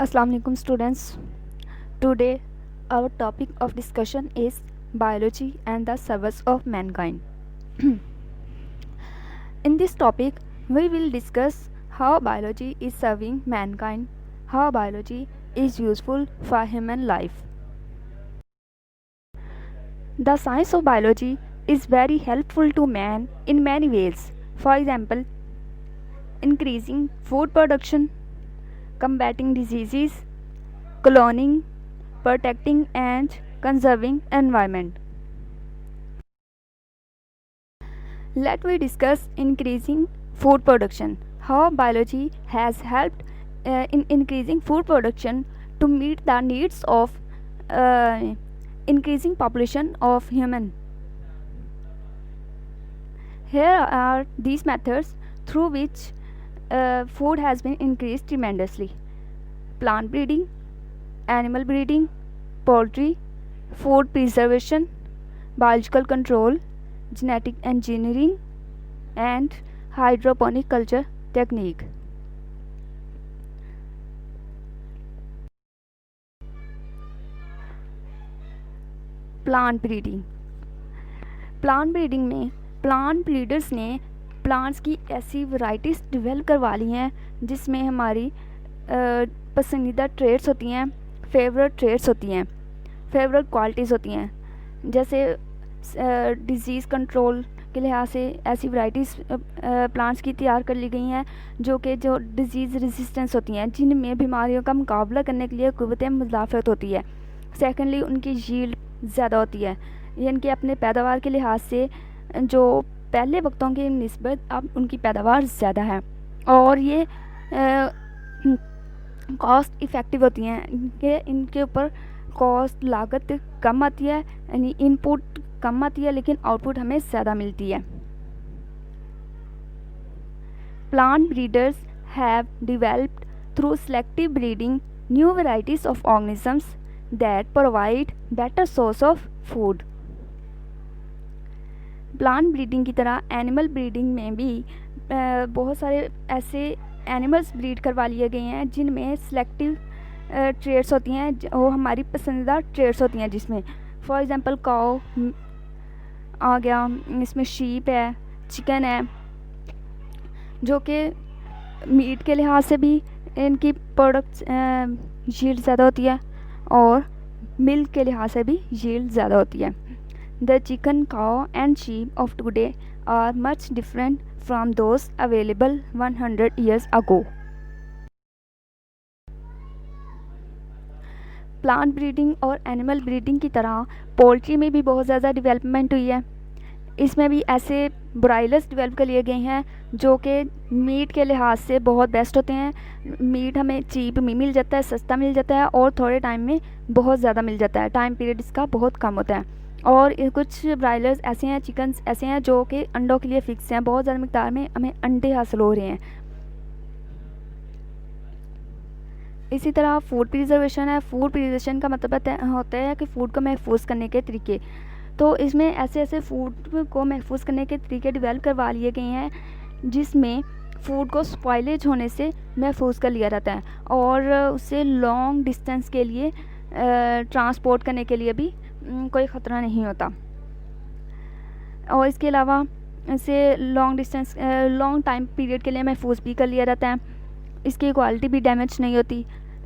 Assalamu alaikum students. Today our topic of discussion is biology and the service of mankind. In this topic we will discuss how biology is serving mankind, how biology is useful for human life. The science of biology is very helpful to man in many ways. For example, increasing food production, combating diseases, cloning, protecting and conserving environment. Let me discuss increasing food production. How biology has helped in increasing food production to meet the needs of increasing population of human. Here are these methods through which food has been increased tremendously: plant breeding, animal breeding, poultry, food preservation, biological control, genetic engineering, and hydroponic culture technique. Plant breeding में plant breeders ने plants की ऐसी varieties develop करवा ली हैं जिसमें हमारी पसंदीदा trades होती हैं, फेवरेट ट्रेड्स होती हैं, फेवरेट क्वालिटीज़ होती हैं। जैसे डिज़ीज़ कंट्रोल के लिहाज से ऐसी वैरायटीज़ प्लांट्स की तैयार कर ली गई हैं जो डिज़ीज़ रेजिस्टेंस होती हैं, जिनमें बीमारियों का मुकाबला करने के लिए क़ुव्वत मुदाफ़अत होती है। सेकेंडली, उनकी यील्ड ज़्यादा होती है, यानी कि अपने पैदावार के लिहाज से जो पहले वक्तों की निस्बत अब उनकी पैदावार ज़्यादा है, और ये कॉस्ट इफ़ेक्टिव होती हैं। इनके ऊपर कॉस्ट लागत कम आती है, यानी इनपुट कम आती है लेकिन आउटपुट हमें ज़्यादा मिलती है। Plant breeders have developed through selective breeding new varieties of organisms that provide better source of food. Plant breeding की तरह एनिमल ब्रीडिंग में भी बहुत सारे ऐसे एनिमल्स ब्रीड करवा लिए गए हैं जिनमें सेलेक्टिव ट्रेड्स होती हैं, वो हमारी पसंदीदा ट्रेड्स होती हैं, जिसमें फॉर एग्जांपल काऊ आ गया, इसमें शीप है, चिकन है, जो कि मीट के लिहाज से भी इनकी प्रोडक्ट्स यील्ड ज़्यादा होती है और मिल्क के लिहाज से भी यील्ड ज़्यादा होती है। The chicken, cow and sheep of today are much different from those available 100 years ago. Plant breeding और एनिमल ब्रीडिंग की तरह पोल्ट्री में भी बहुत ज़्यादा डेवलपमेंट हुई है। इसमें भी ऐसे ब्रायलर्स डेवलप कर लिए गए हैं जो कि मीट के लिहाज से बहुत बेस्ट होते हैं। मीट हमें चीप में मिल जाता है, सस्ता मिल जाता है और थोड़े टाइम में बहुत ज़्यादा मिल जाता है, टाइम पीरियड इसका बहुत कम होता है। और कुछ ब्रायलर्स ऐसे हैं, चिकन्स ऐसे हैं जो कि अंडों के लिए फ़िक्स हैं, बहुत ज़्यादा मिकदार में हमें अंडे हासिल हो रहे हैं। इसी तरह फूड प्रिजर्वेशन है। फूड प्रिजर्वेशन का मतलब होता है कि फ़ूड को महफूज करने के तरीके। तो इसमें ऐसे फूड को महफूज करने के तरीके डेवलप करवा लिए गए हैं जिसमें फ़ूड को स्पॉइलेज होने से महफूज कर लिया जाता है और उसे लॉन्ग डिस्टेंस के लिए ट्रांसपोर्ट करने के लिए भी कोई ख़तरा नहीं होता। और इसके अलावा इसे लॉन्ग टाइम पीरियड के लिए महफूज भी कर लिया जाता है। इसकी क्वालिटी भी डैमेज नहीं होती।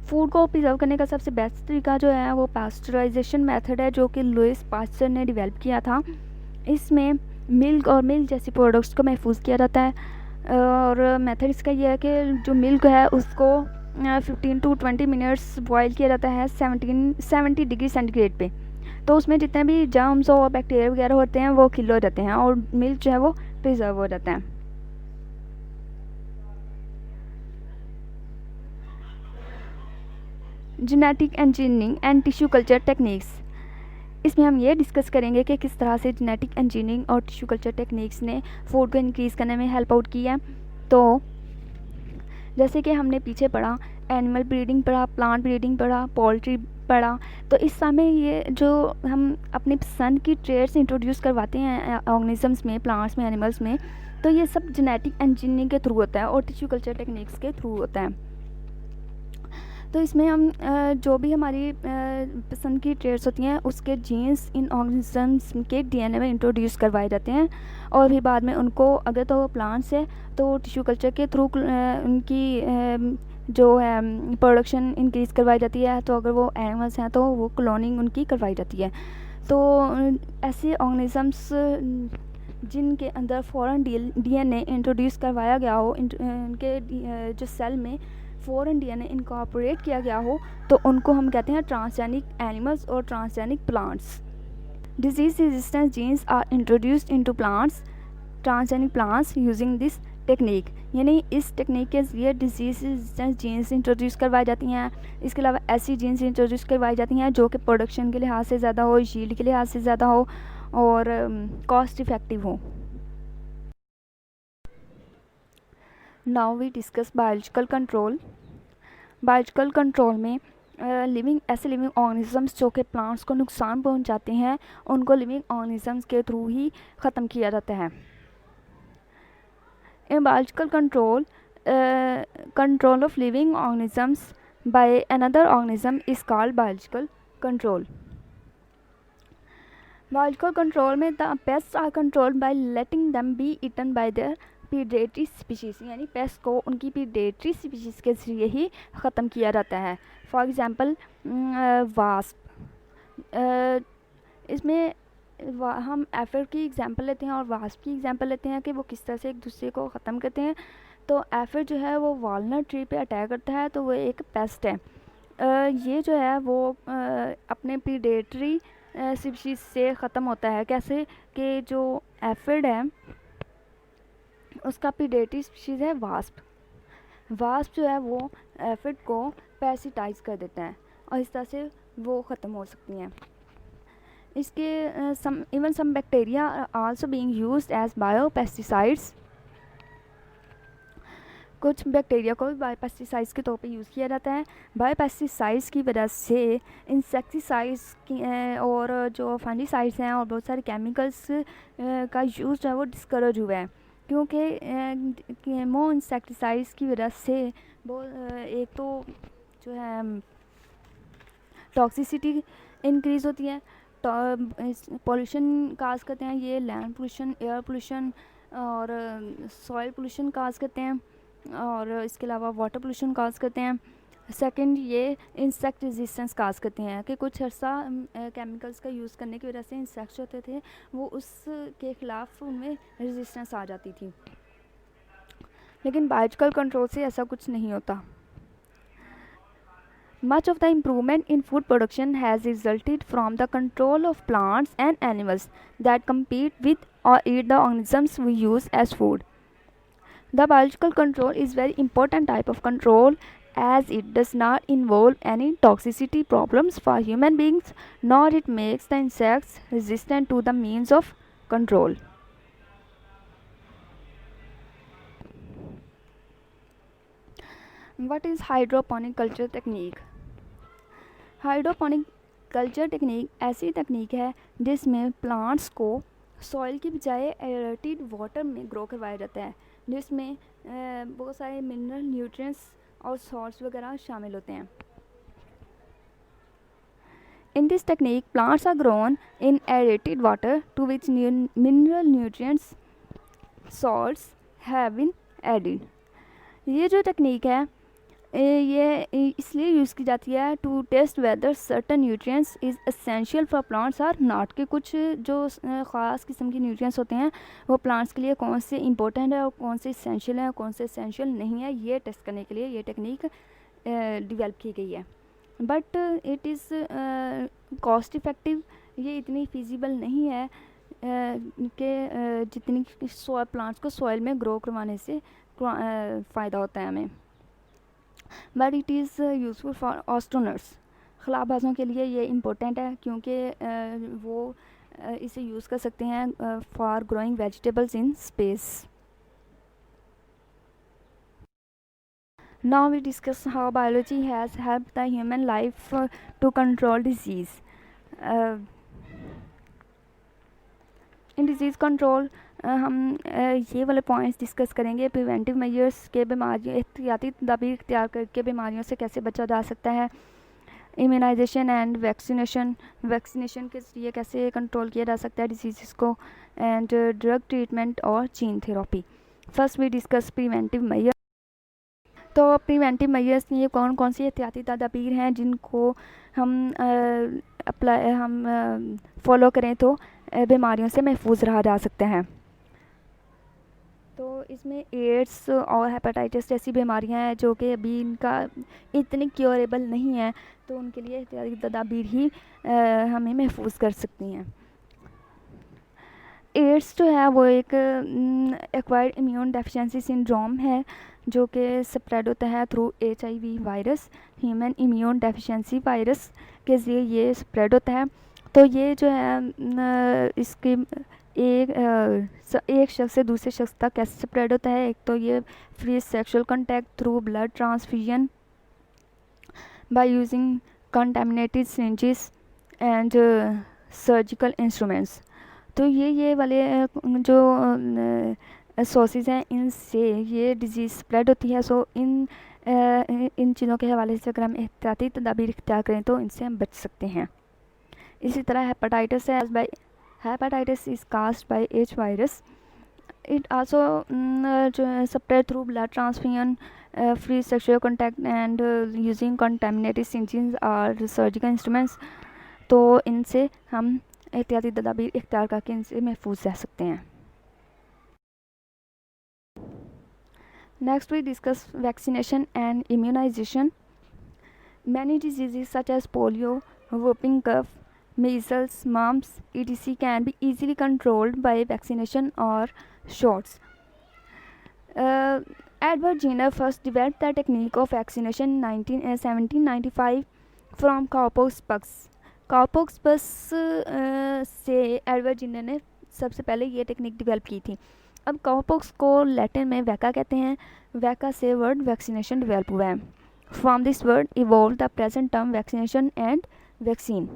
फूड को प्रिजर्व करने का सबसे बेस्ट तरीका जो है वो पास्चराइजेशन मेथड है, जो कि लुइस पास्चर ने डेवलप किया था। इसमें मिल्क और मिल्क जैसी प्रोडक्ट्स को महफूज किया जाता है और मेथड इसका यह है कि जो मिल्क है उसको 15 to 20 मिनट्स बॉयल किया जाता है 70 डिग्री सेंटीग्रेड पे। तो उसमें जितने भी जर्म्स और बैक्टीरिया वगैरह होते हैं वो किल हो जाते हैं और मिल्क जो है वो प्रिजर्व हो जाता है। Genetic engineering and tissue culture techniques. इसमें हम ये डिस्कस करेंगे कि किस तरह से जेनेटिक इंजीनियरिंग और टिश्यू कल्चर टेक्निक्स ने फूड को इंक्रीज़ करने में हेल्प आउट की है। तो जैसे कि हमने पीछे पढ़ा, एनिमल ब्रीडिंग पढ़ा, प्लांट ब्रीडिंग पढ़ा, पोल्ट्री पढ़ा, तो इस समय ये जो हम अपनी पसंद की ट्रेड्स इंट्रोड्यूस करवाते हैं ऑर्गेनिजम्स में, प्लांट्स में, एनिमल्स में, तो ये सब जेनेटिक इंजीनियरिंग के थ्रू होता है और टिश्यू कल्चर टेक्निक्स के थ्रू होता है। तो इसमें हम जो भी हमारी पसंद की ट्रेड्स होती हैं उसके जीन्स इन ऑर्गेनिजम्स के डीएनए में इंट्रोड्यूस करवाए जाते हैं, और फिर बाद में उनको, अगर तो प्लांट्स है तो टिश्यू कल्चर के थ्रू उनकी जो है प्रोडक्शन इंक्रीज़ करवाई जाती है, तो अगर वो एनिमल्स हैं तो वो क्लोनिंग उनकी करवाई जाती है। तो ऐसे ऑर्गेनिजम्स जिनके अंदर फ़ॉरेन डीएनए इंट्रोड्यूस करवाया गया हो, उनके जो सेल में फ़ॉरेन डीएनए इनकॉर्पोरेट किया गया हो, तो उनको हम कहते हैं ट्रांसजेनिक एनिमल्स और transgenic plants. Disease resistance genes are introduced into plants, transgenic plants using this technique, यानी इस टेक्निक के ज़रिए डिजीज़ रेजिस्टेंस जीन्स इंट्रोड्यूस करवाई जाती हैं। इसके अलावा ऐसी जीन्स इंट्रोड्यूस करवाई जाती हैं जो कि प्रोडक्शन के लिहाज से ज़्यादा हो, यील्ड के लिहाज से ज़्यादा हो और कॉस्ट इफ़ेक्टिव हो। Now we discuss biological control. Biological control में ऐसे लिविंग ऑर्गेनिजम्स जो कि प्लांट्स को नुकसान पहुंचाते हैं, उनको लिविंग ऑर्गेनिजम्स के थ्रू ही ख़त्म किया जाता है। In biological control, control of living organisms by another organism is called biological control. Biological control में the pests are controlled by letting them be eaten by their predatory species, यानी paste को उनकी predatory species के जरिए ही ख़त्म किया जाता है। फॉर एग्ज़ाम्पल वास्प, इसमें हम एफिड की एग्ज़ाम्पल लेते हैं और वास्प की एग्ज़ाम्पल लेते हैं कि वो किस तरह से एक दूसरे को ख़त्म करते हैं। तो एफिड जो है वो वॉलनट ट्री पे अटैक करता है, तो वो एक पेस्ट है। ये जो है वो अपने प्रीडेटरी स्पीशीज़ से ख़त्म होता है। कैसे कि जो एफिड है उसका प्रीडेटरी स्पीशीज़ है वास्प। वास्प जो है वो एफिड को पैरासिटाइज कर देता है और इस तरह से वो ख़त्म हो सकती हैं। इसके even some bacteria are also being used as biopestitudes. कुछ बैक्टीरिया को भी बायोपेस्टिसाइड्स के तौर पे यूज़ किया जाता है। बायोपेस्टिसाइड्स की वजह से इंसेक्टिसाइड्स और जो फंजीसाइड्स हैं और बहुत सारे केमिकल्स का यूज़ जो है वो डिस्करेज हुआ है, क्योंकि मोर इंसेक्टिसाइड्स की वजह से एक तो जो है टॉक्सिसिटी इंक्रीज़ होती है, पोल्यूशन काज करते हैं। ये लैंड पोल्यूशन, एयर पोल्यूशन और सॉइल पोल्यूशन काज करते हैं, और इसके अलावा वाटर पोल्यूशन काज करते हैं। सेकंड, ये इंसेक्ट रेजिस्टेंस काज करते हैं कि कुछ अर्सा केमिकल्स का यूज़ करने की वजह से इंसेक्ट्स होते थे वो उसके ख़िलाफ़ उनमें रेजिस्टेंस आ जाती थी। लेकिन बायोलॉजिकल कंट्रोल से ऐसा कुछ नहीं होता। Much of the improvement in food production has resulted from the control of plants and animals that compete with or eat the organisms we use as food. The biological control is very important type of control as it does not involve any toxicity problems for human beings, nor it makes the insects resistant to the means of control. What is hydroponic culture technique? Hydroponic culture technique ऐसी तकनीक है जिसमें plants को soil की बजाय aerated water में grow करवाया जाता है, जिसमें बहुत सारे मिनरल, न्यूट्रिएंट्स और सॉल्ट्स वगैरह शामिल होते हैं। In this technique plants are grown in aerated water to which mineral, nutrients, salts have been added. ये जो टेक्निक है ये इसलिए यूज़ की जाती है to test whether certain nutrients is essential for plants or not, के कुछ जो ख़ास किस्म के न्यूट्रिएंट्स होते हैं वो प्लांट्स के लिए कौन से इंपॉर्टेंट है और कौन से एसेंशियल है और कौन से एसेंशियल नहीं है, ये टेस्ट करने के लिए ये टेक्निक डेवलप की गई है। But it is cost effective, ये इतनी फिजिबल नहीं है कि जितनी प्लांट्स को सॉइल में ग्रो करवाने से फ़ायदा होता है हमें। But it is useful for astronauts, खलाबाजों के लिए ये इम्पोर्टेंट है क्योंकि वो इसे यूज़ कर सकते हैं for growing vegetables in space. Now we discuss how biology has helped the human life to control disease. In disease control, हम ये वाले पॉइंट्स डिस्कस करेंगे। प्रिवेंटिव मेजर्स के बीमारियों एहतियाती तदाबीर इख्तियार करके बीमारियों से कैसे बचा जा सकता है। इम्यूनाइजेशन एंड वैक्सीनेशन के ज़रिए कैसे कंट्रोल किया जा सकता है डिजीज़ को। एंड ड्रग ट्रीटमेंट और gene therapy. First we discuss preventive measure. तो प्रिवेंटिव मेजर्स ये कौन कौन सी एहतियाती तदाबीर हैं जिनको हम फॉलो करें तो बीमारियों से महफूज रहा जा सकता है। तो इसमें एड्स और हेपेटाइटिस जैसी बीमारियां हैं जो कि अभी इनका इतनी क्योरेबल नहीं है, तो उनके लिए एहतियाती तदाबीर ही हमें महफूज कर सकती हैं। एड्स जो है वो एक एक्वायर्ड इम्यून डेफिशिएंसी सिंड्रोम है जो कि स्प्रेड होता है through HIV virus, human immune deficiency virus के ज़रिए ये स्प्रेड होता है। तो ये जो है इसकी एक शख्स से दूसरे शख्स तक कैसे स्प्रेड होता है। एक तो ये free sexual contact through blood transfusion by using contaminated syringes and surgical instruments. तो ये वाले जो सोर्सेज हैं इनसे ये डिजीज़ स्प्रेड होती है। सो इन चीज़ों के हवाले से अगर हम एहतियाती तदाबीर इख्तियार करें तो इनसे हम बच सकते हैं। इसी तरह hepatitis is caused bye H virus. It also spread through blood transfusion, free sexual contact and using contaminated syringes और सर्जिकल इंस्ट्रूमेंट्स। तो इनसे हम एहतियाती तदाबीर इख्तियार करके इनसे महफूज रह सकते हैं। Next we discuss vaccination and immunization. Many diseases such as polio, whooping cough, measles, mumps, etc. can be easily controlled by vaccination or shots. Edward Jenner first developed the technique of vaccination in 1795 from cowpox. cowpox से Edward zener ने सबसे पहले ये technique develop की थी। अब cowpox को Latin में वैका कहते हैं। वैका से वर्ड वैक्सीनेशन डेवलप हुआ है। From this word evolve the present term vaccination and vaccine.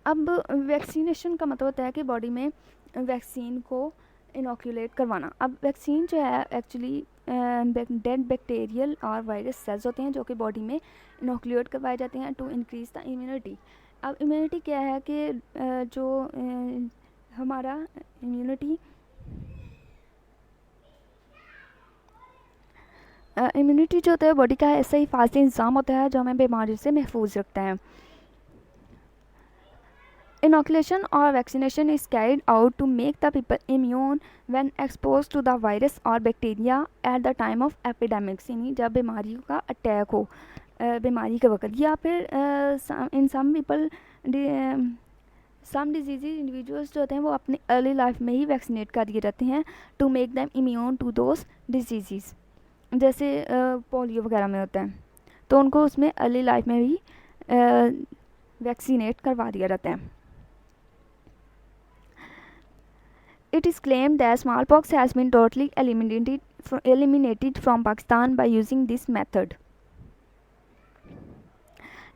अब वैक्सीनेशन का मतलब होता है कि बॉडी में वैक्सीन को इनोक्यूलेट करवाना। अब वैक्सीन जो है एक्चुअली डेड बैक्टीरियल और वायरस सेल्स होते हैं जो कि बॉडी में इनोक्यूलेट करवाए जाते हैं टू इंक्रीज द इम्यूनिटी। अब इम्यूनिटी क्या है कि जो हमारा इम्यूनिटी जो होता है बॉडी का ऐसा ही फास्ट इंतजाम होता है जो हमें बीमारियों से महफूज रखता है। Inoculation or vaccination is carried out to make the people immune when exposed to the virus or bacteria at the time of epidemics, यानी जब बीमारियों का अटैक हो बीमारी के वक्त, या फिर in some people some disease individuals जो होते हैं वो अपनी अर्ली लाइफ में ही वैक्सीनेट कर दिए जाते हैं to make them immune to those disease. जैसे पोलियो वगैरह में होता है तो उनको उसमें अर्ली लाइफ में ही वैक्सीनेट करवा दिया जाता है। It is claimed that smallpox has been totally eliminated from Pakistan by using this method.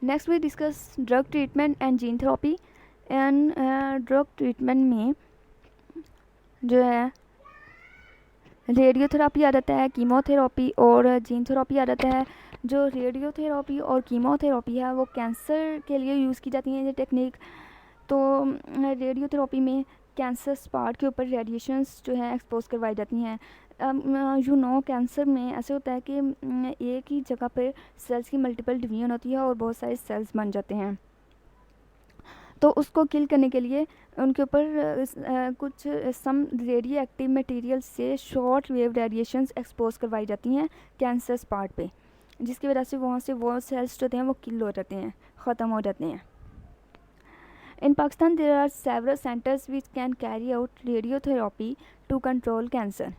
Next we discuss drug treatment and gene therapy. And drug treatment में जो है रेडियोथेरापी आ जाता है, कीमोथेरापी और जीन थेरापी आ जाता है। जो रेडियोथेरापी और कीमोथेरापी है वो कैंसर के लिए यूज़ की जाती है ये टेक्निक। तो रेडियोथेरापी में कैंसर स्पॉट के ऊपर रेडिएशंस जो है एक्सपोज करवाई जाती हैं। कैंसर में ऐसे होता है कि एक ही जगह पर सेल्स की मल्टीपल डिवीजन होती है और बहुत सारे सेल्स बन जाते हैं। तो उसको किल करने के लिए उनके ऊपर कुछ सम रेडियो एक्टिव मटेरियल से शॉर्ट वेव रेडिएशंस एक्सपोज करवाई जाती हैं कैंसर स्पॉट पे, जिसकी वजह से वहाँ से वो सेल्स जो होते हैं वो किल हो जाते हैं, ख़त्म हो जाते हैं। In Pakistan there are several centres which can carry out radiotherapy to control cancer.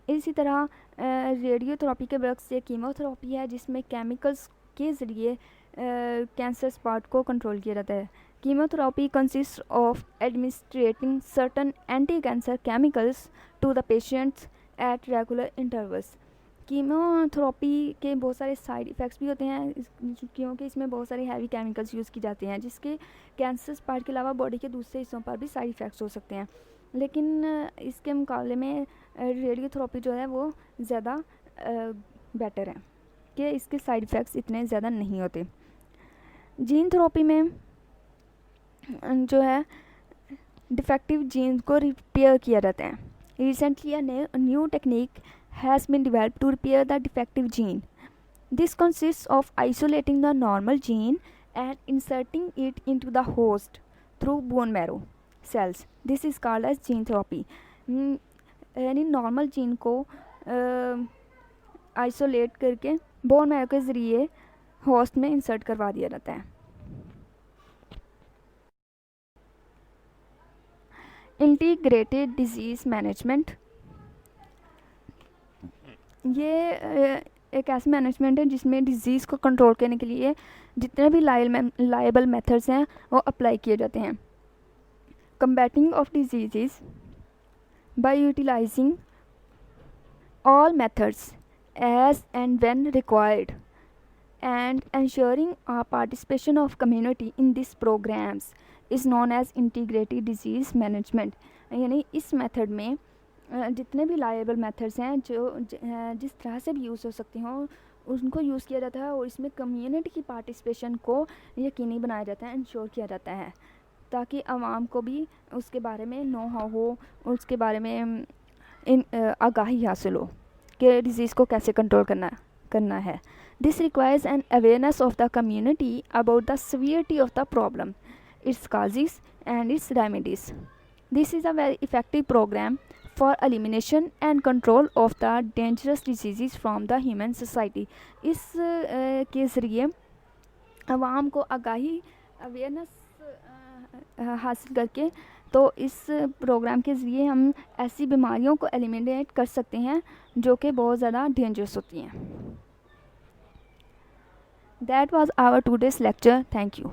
इसी तरह रेडियोथेरापी के बरक्स से कीमोथेरापी है जिसमें केमिकल्स के ज़रिए कैंसर स्पॉट को कंट्रोल किया जाता है। Chemotherapy consists of administering certain anti-cancer chemicals to the patients at regular intervals. Chemotherapy के बहुत सारे साइड इफ़ेक्ट्स भी होते हैं क्योंकि इसमें बहुत सारे हैवी केमिकल्स यूज़ की जाते हैं जिसके कैंसर पार्ट के अलावा बॉडी के दूसरे हिस्सों पर भी साइड इफ़ेक्ट्स हो सकते हैं। लेकिन इसके मुकाबले में रेडियोथेरेपी जो है वो ज़्यादा बेटर है कि इसके साइड इफ़ेक्ट्स इतने ज़्यादा नहीं होते। जीन थेरेपी में जो है डिफेक्टिव जीन को रिपेयर किया जाता है। Recently new technique has been developed to repair the defective gene. This consists of isolating the normal gene and inserting it into the host through bone marrow cells. This is called as gene therapy. यानी normal gene को isolate करके bone marrow के ज़रिए host में insert करवा दिया जाता है। इंटीग्रेटेड डिजीज़ मैनेजमेंट, ये एक ऐसी मैनेजमेंट है जिसमें डिज़ीज़ को कंट्रोल करने के लिए जितने भी लायबल मेथड्स हैं वो अप्लाई किए जाते हैं। Combating of disease by utilising all methods as and when required and ensuring participation of community in these programs is known as integrated disease management। यानी इस मेथड में जितने भी लायबल मेथड्स हैं जो जिस तरह से भी यूज़ हो सकती हों उनको यूज़ किया जाता है और इसमें कम्युनिटी की पार्टिसिपेशन को यकीनी बनाया जाता है, इंश्योर किया जाता है ताकि आवाम को भी उसके बारे में नो हाउ हो, उसके बारे में आगाही हासिल हो कि डिज़ीज़ को कैसे कंट्रोल करना है। This requires an awareness of the community about the severity of the problem, its causes and its remedies. This is a very effective programme for elimination and control of the dangerous disease from the human society. इस के ज़रिए आवाम को आगाही awareness हासिल करके तो इस programme के ज़रिए हम ऐसी बीमारियों को एलिमिनेट कर सकते हैं जो कि बहुत ज़्यादा डेंजरस होती हैं। That was our today's lecture. Thank you.